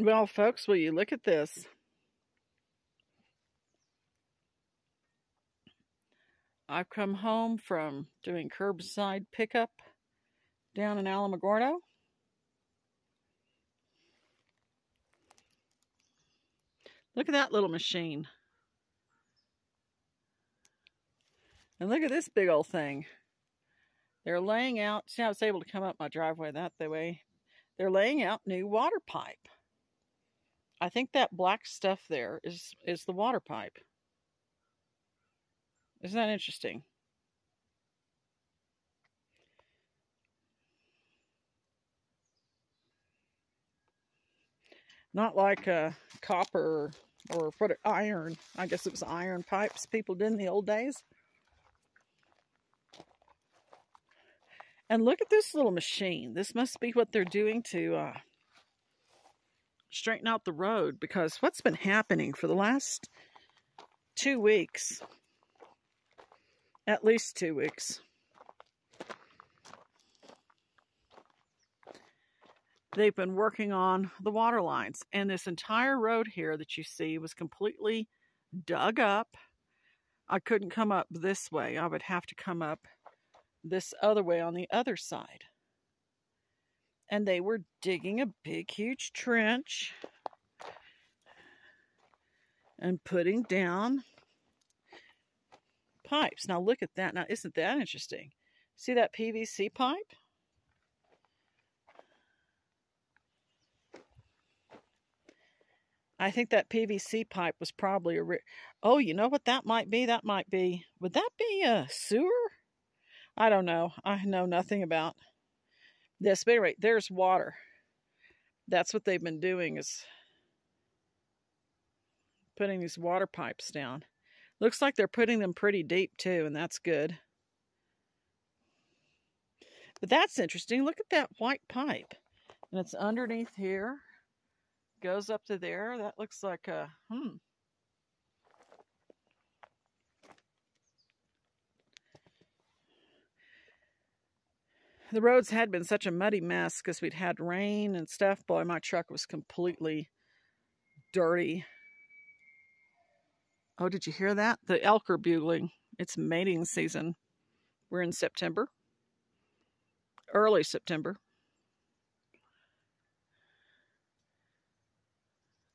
Well, folks, will you look at this? I've come home from doing curbside pickup down in Alamogordo. Look at that little machine. And look at this big old thing. They're laying out, see how it's able to come up my driveway that way? They're laying out new water pipe. I think that black stuff there is the water pipe. Isn't that interesting? Not like copper or iron. I guess it was iron pipes people did in the old days. And look at this little machine. This must be what they're doing to straighten out the road, because what's been happening for the last 2 weeks, at least 2 weeks, they've been working on the water lines, and this entire road here that you see was completely dug up. I couldn't come up this way. I would have to come up this other way on the other side. And they were digging a big, huge trench and putting down pipes. Now look at that. Now, isn't that interesting? See that PVC pipe? I think that PVC pipe was probably oh, you know what that might be? That might be, would that be a sewer? I don't know. I know nothing about this. But anyway, there's water. That's what they've been doing, is putting these water pipes down. Looks like they're putting them pretty deep too, and that's good. But that's interesting. Look at that white pipe. And it's underneath here. Goes up to there. That looks like a, The roads had been such a muddy mess because we'd had rain and stuff. Boy, my truck was completely dirty. Oh, did you hear that? The elk are bugling. It's mating season. We're in September. Early September.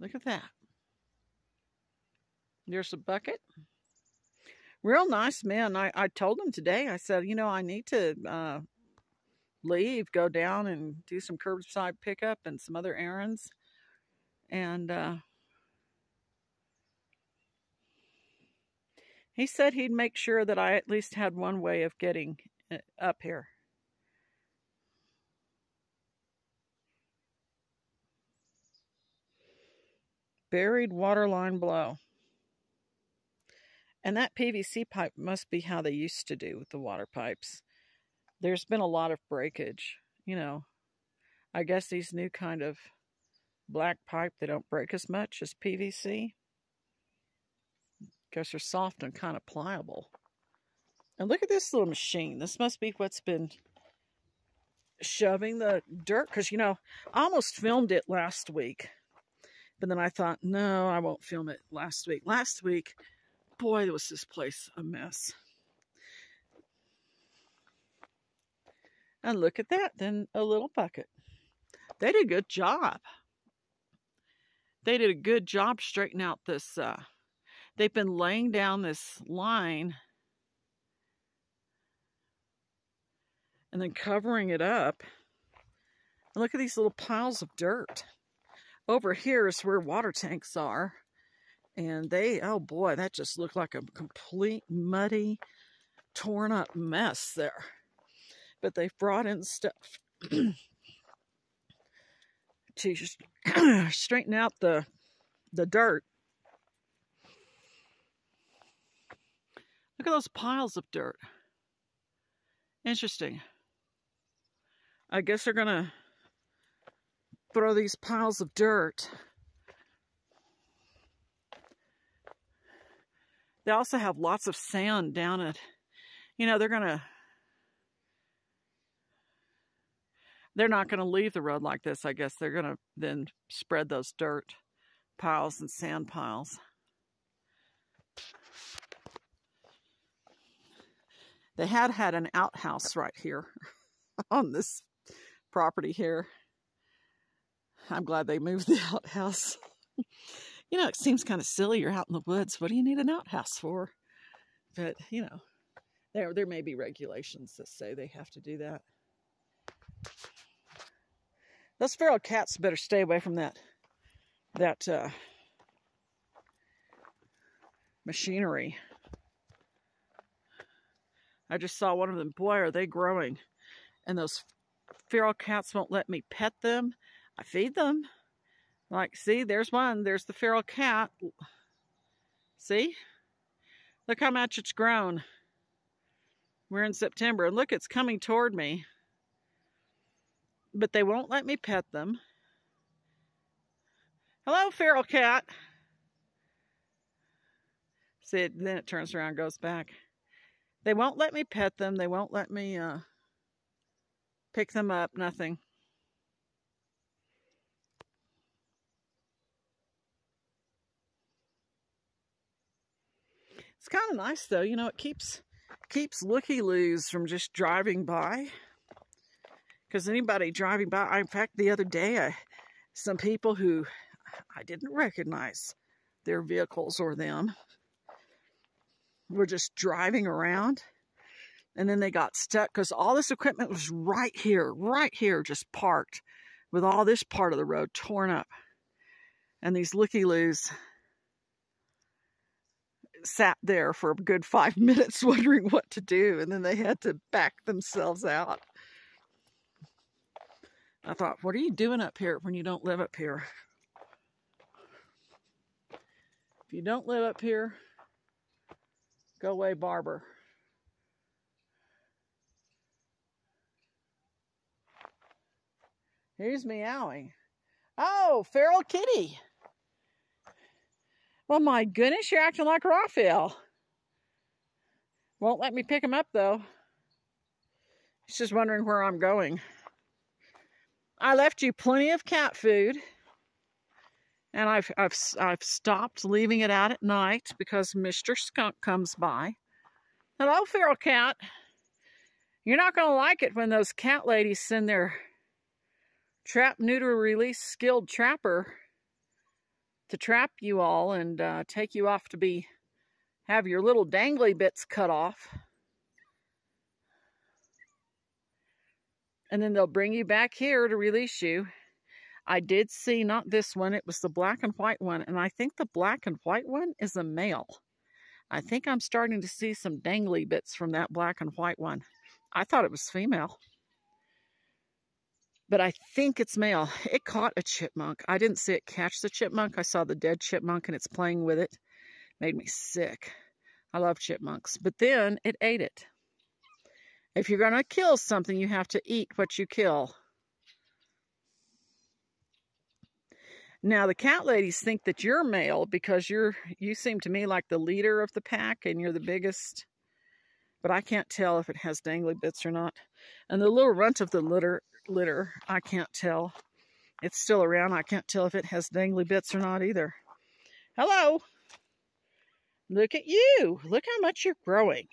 Look at that. There's a bucket. Real nice man. I told him today, I said, you know, I need to leave, go down and do some curbside pickup and some other errands. And he said he'd make sure that I at least had one way of getting up here. Buried water line below. And that PVC pipe must be how they used to do with the water pipes. There's been a lot of breakage, you know. I guess these new kind of black pipe, they don't break as much as PVC. Because they're soft and kind of pliable. And look at this little machine. This must be what's been shoving the dirt. Because, you know, I almost filmed it last week. But then I thought, no, I won't film it last week. Last week, boy, was this place a mess. And look at that, then a little bucket. They did a good job. They did a good job straightening out this. They've been laying down this line and then covering it up. And look at these little piles of dirt. Over here is where water tanks are. And they, oh boy, that just looked like a complete muddy, torn up mess there. But they've brought in stuff to just straighten out the dirt. Look at those piles of dirt. Interesting. I guess they're going to throw these piles of dirt. They also have lots of sand down it. You know, they're going to... they're not going to leave the road like this. I guess they're going to then spread those dirt piles and sand piles. They had an outhouse right here on this property here. I'm glad they moved the outhouse. You know, it seems kind of silly. You're out in the woods. What do you need an outhouse for? But, you know, there may be regulations that say they have to do that. Those feral cats better stay away from that machinery. I just saw one of them. Boy, are they growing. And those feral cats won't let me pet them. I feed them. Like, see, there's one. There's the feral cat. See? Look how much it's grown. We're in September. And look, it's coming toward me. But they won't let me pet them. Hello, feral cat. See, then it turns around and goes back. They won't let me pet them. They won't let me pick them up. Nothing. It's kind of nice, though. You know, it keeps looky-loos from just driving by. Because anybody driving by, in fact, the other day, some people who I didn't recognize their vehicles or them were just driving around. And then they got stuck because all this equipment was right here, just parked with all this part of the road torn up. And these looky-loos sat there for a good 5 minutes wondering what to do. And then they had to back themselves out. I thought, what are you doing up here when you don't live up here? If you don't live up here, go away, Barber. He's meowing. Oh, feral kitty. Well, my goodness, you're acting like Raphael. Won't let me pick him up, though. He's just wondering where I'm going. I left you plenty of cat food. And I've stopped leaving it out at night because Mr. Skunk comes by. Hello, feral cat. You're not going to like it when those cat ladies send their trap, neuter, release skilled trapper to trap you all and take you off to have your little dangly bits cut off. And then they'll bring you back here to release you. I did see, not this one, it was the black and white one. And I think the black and white one is a male. I think I'm starting to see some dangly bits from that black and white one. I thought it was female. But I think it's male. It caught a chipmunk. I didn't see it catch the chipmunk. I saw the dead chipmunk and it's playing with it. Made me sick. I love chipmunks. But then it ate it. If you're going to kill something, you have to eat what you kill. Now, the cat ladies think that you're male because you seem to me like the leader of the pack and you're the biggest. But I can't tell if it has dangly bits or not. And the little runt of the litter, I can't tell. It's still around. I can't tell if it has dangly bits or not either. Hello. Look at you. Look how much you're growing.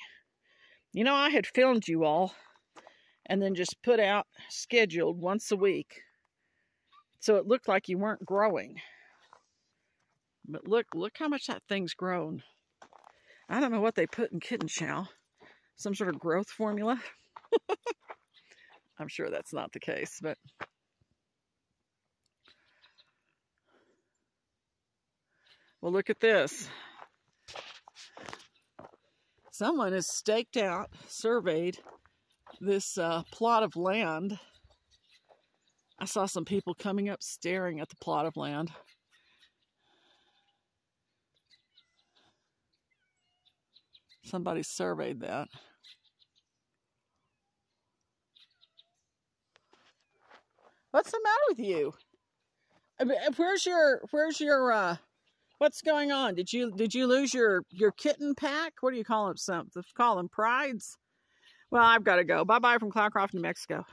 You know, I had filmed you all and then just put out scheduled once a week. So it looked like you weren't growing. But look how much that thing's grown. I don't know what they put in kitten chow. Some sort of growth formula. I'm sure that's not the case, but well, look at this. Someone has staked out, surveyed this plot of land. I saw some people coming up staring at the plot of land. Somebody surveyed that. What's the matter with you? Where's your what's going on? Did you lose your kitten pack? What do you call them? Call them prides? Well, I've got to go. Bye-bye from Cloudcroft, New Mexico.